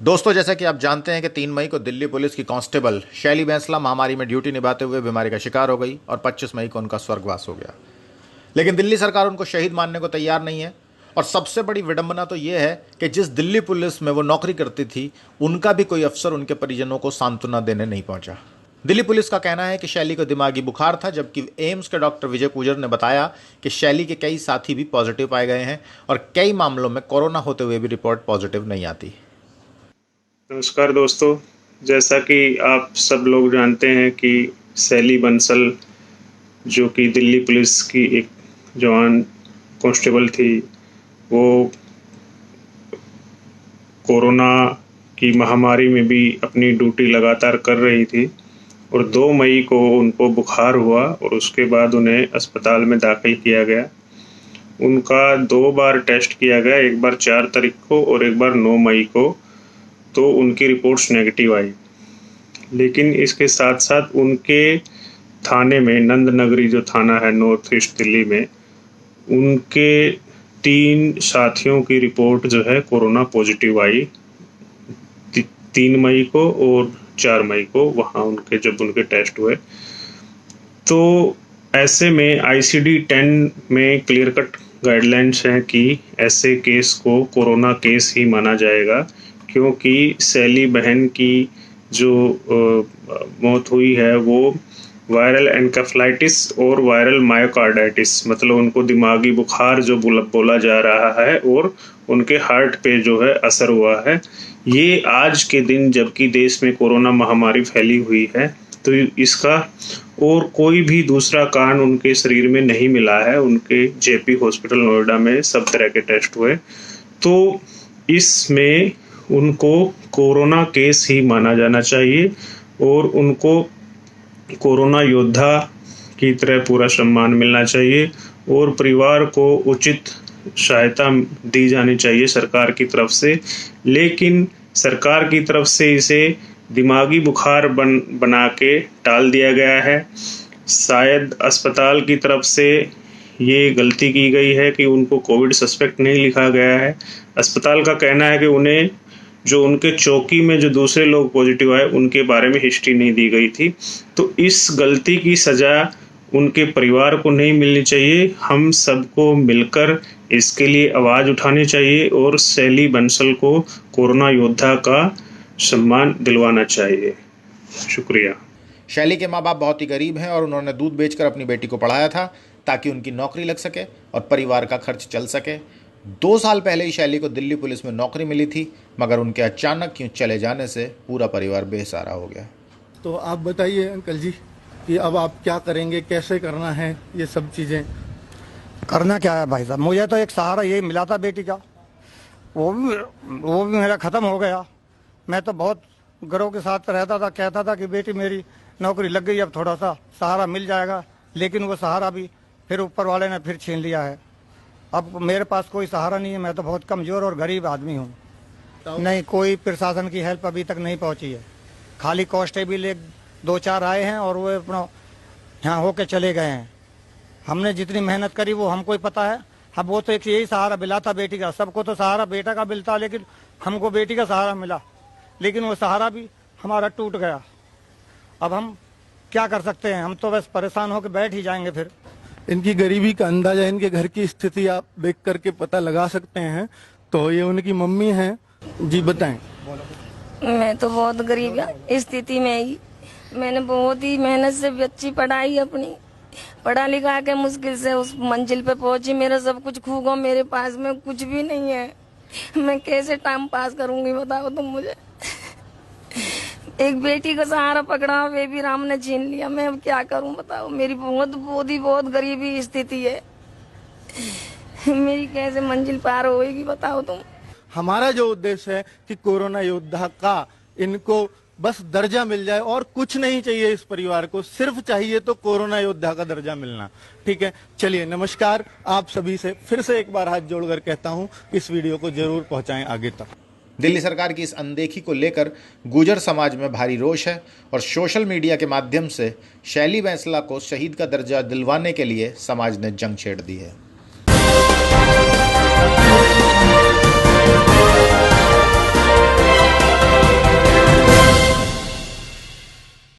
दोस्तों, जैसा कि आप जानते हैं कि 3 मई को दिल्ली पुलिस की कांस्टेबल शैली बैंसला महामारी में ड्यूटी निभाते हुए बीमारी का शिकार हो गई और 25 मई को उनका स्वर्गवास हो गया। लेकिन दिल्ली सरकार उनको शहीद मानने को तैयार नहीं है। और सबसे बड़ी विडंबना तो यह है कि जिस दिल्ली पुलिस में वो नौकरी करती थी, उनका भी कोई अफसर उनके परिजनों को सांत्वना देने नहीं पहुंचा। दिल्ली पुलिस का कहना है कि शैली को दिमागी बुखार था, जबकि एम्स के डॉक्टर विजय कुजर ने बताया कि शैली के कई साथी भी पॉजिटिव पाए गए हैं और कई मामलों में कोरोना होते हुए भी रिपोर्ट पॉजिटिव नहीं आती। नमस्कार दोस्तों, जैसा कि आप सब लोग जानते हैं कि शैली बंसल जो कि दिल्ली पुलिस की एक जवान कांस्टेबल थी, वो कोरोना की महामारी में भी अपनी ड्यूटी लगातार कर रही थी और 2 मई को उनको बुखार हुआ और उसके बाद उन्हें अस्पताल में दाखिल किया गया। उनका 2 बार टेस्ट किया गया, एक बार 4 तारीख को और एक बार 9 मई को, तो उनकी रिपोर्ट्स नेगेटिव आई। लेकिन इसके साथ साथ उनके थाने में, नंद नगरी जो थाना है नॉर्थ ईस्ट दिल्ली में, उनके 3 साथियों की रिपोर्ट जो है कोरोना पॉजिटिव आई 3 मई को और 4 मई को, वहाँ उनके जब उनके टेस्ट हुए। तो ऐसे में ICD-10 में क्लियर कट गाइडलाइंस हैं कि ऐसे केस को कोरोना केस ही माना जाएगा, क्योंकि शैली बहन की जो मौत हुई है वो वायरल एनकेफेलाइटिस और वायरल मायोकार्डाइटिस, मतलब उनको दिमागी बुखार जो बोला जा रहा है और उनके हार्ट पे जो है असर हुआ है। ये आज के दिन जबकि देश में कोरोना महामारी फैली हुई है, तो इसका और कोई भी दूसरा कारण उनके शरीर में नहीं मिला है। उनके JP हॉस्पिटल नोएडा में सब तरह के टेस्ट हुए, तो इसमें उनको कोरोना केस ही माना जाना चाहिए और उनको कोरोना योद्धा की तरह पूरा सम्मान मिलना चाहिए और परिवार को उचित सहायता दी जानी चाहिए सरकार की तरफ से। लेकिन सरकार की तरफ से इसे दिमागी बुखार बना के टाल दिया गया है। शायद अस्पताल की तरफ से ये गलती की गई है कि उनको कोविड सस्पेक्ट नहीं लिखा गया है। अस्पताल का कहना है कि उन्हें जो उनके चौकी में जो दूसरे लोग पॉजिटिव आए उनके बारे में हिस्ट्री नहीं दी गई थी। तो इस गलती की सज़ा उनके परिवार को नहीं मिलनी चाहिए। हम सबको मिलकर इसके लिए आवाज़ उठानी चाहिए और शैली बंसल को कोरोना योद्धा का सम्मान दिलवाना चाहिए। शुक्रिया। शैली के माँ बाप बहुत ही गरीब हैं और उन्होंने दूध बेचकर अपनी बेटी को पढ़ाया था ताकि उनकी नौकरी लग सके और परिवार का खर्च चल सके। 2 साल पहले ही शैली को दिल्ली पुलिस में नौकरी मिली थी, मगर उनके अचानक क्यों चले जाने से पूरा परिवार बेसहारा हो गया। तो आप बताइए अंकल जी कि अब आप क्या करेंगे, कैसे करना है ये सब चीज़ें? करना क्या है भाई साहब, मुझे तो एक सहारा यही मिला था बेटी का, वो भी मेरा ख़त्म हो गया। मैं तो बहुत गर्व के साथ रहता था, कहता था कि बेटी मेरी नौकरी लग गई, अब थोड़ा सा सहारा मिल जाएगा। लेकिन वो सहारा भी फिर ऊपर वाले ने फिर छीन लिया है। अब मेरे पास कोई सहारा नहीं है, मैं तो बहुत कमज़ोर और गरीब आदमी हूँ। नहीं, कोई प्रशासन की हेल्प अभी तक नहीं पहुँची है। खाली कांस्टेबल एक 2-4 आए हैं और वो अपना यहाँ होके चले गए हैं। हमने जितनी मेहनत करी वो हमको ही पता है। अब वो तो एक यही सहारा मिला था बेटी का, सबको तो सहारा बेटा का मिलता, लेकिन हमको बेटी का सहारा मिला, लेकिन वो सहारा भी हमारा टूट गया। अब हम क्या कर सकते हैं, हम तो बस परेशान होकर बैठ ही जाएंगे। फिर इनकी गरीबी का अंदाजा इनके घर की स्थिति आप देख करके पता लगा सकते हैं। तो ये उनकी मम्मी हैं जी, बताएं। मैं तो बहुत गरीब स्थिति में ही, मैंने बहुत ही मेहनत से बच्ची पढ़ाई अपनी, पढ़ा लिखा के मुश्किल से उस मंजिल पे पहुंची। मेरा सब कुछ खो गया, मेरे पास में कुछ भी नहीं है। मैं कैसे टाइम पास करूंगी बताओ तुम मुझे। एक बेटी का सहारा पकड़ा, वे भी राम ने छीन लिया। मैं अब क्या करूं बताओ, मेरी बहुत गरीबी स्थिति है। मेरी कैसे मंजिल पार होएगी बताओ तुम। हमारा जो उद्देश्य है कि कोरोना योद्धा का इनको बस दर्जा मिल जाए और कुछ नहीं चाहिए इस परिवार को, सिर्फ चाहिए तो कोरोना योद्धा का दर्जा मिलना। ठीक है, चलिए नमस्कार। आप सभी से फिर से एक बार हाथ जोड़कर कहता हूं, इस वीडियो को जरूर पहुंचाएं आगे तक। दिल्ली सरकार की इस अनदेखी को लेकर गुर्जर समाज में भारी रोष है और सोशल मीडिया के माध्यम से शैली बैंसला को शहीद का दर्जा दिलवाने के लिए समाज ने जंग छेड़ दी है।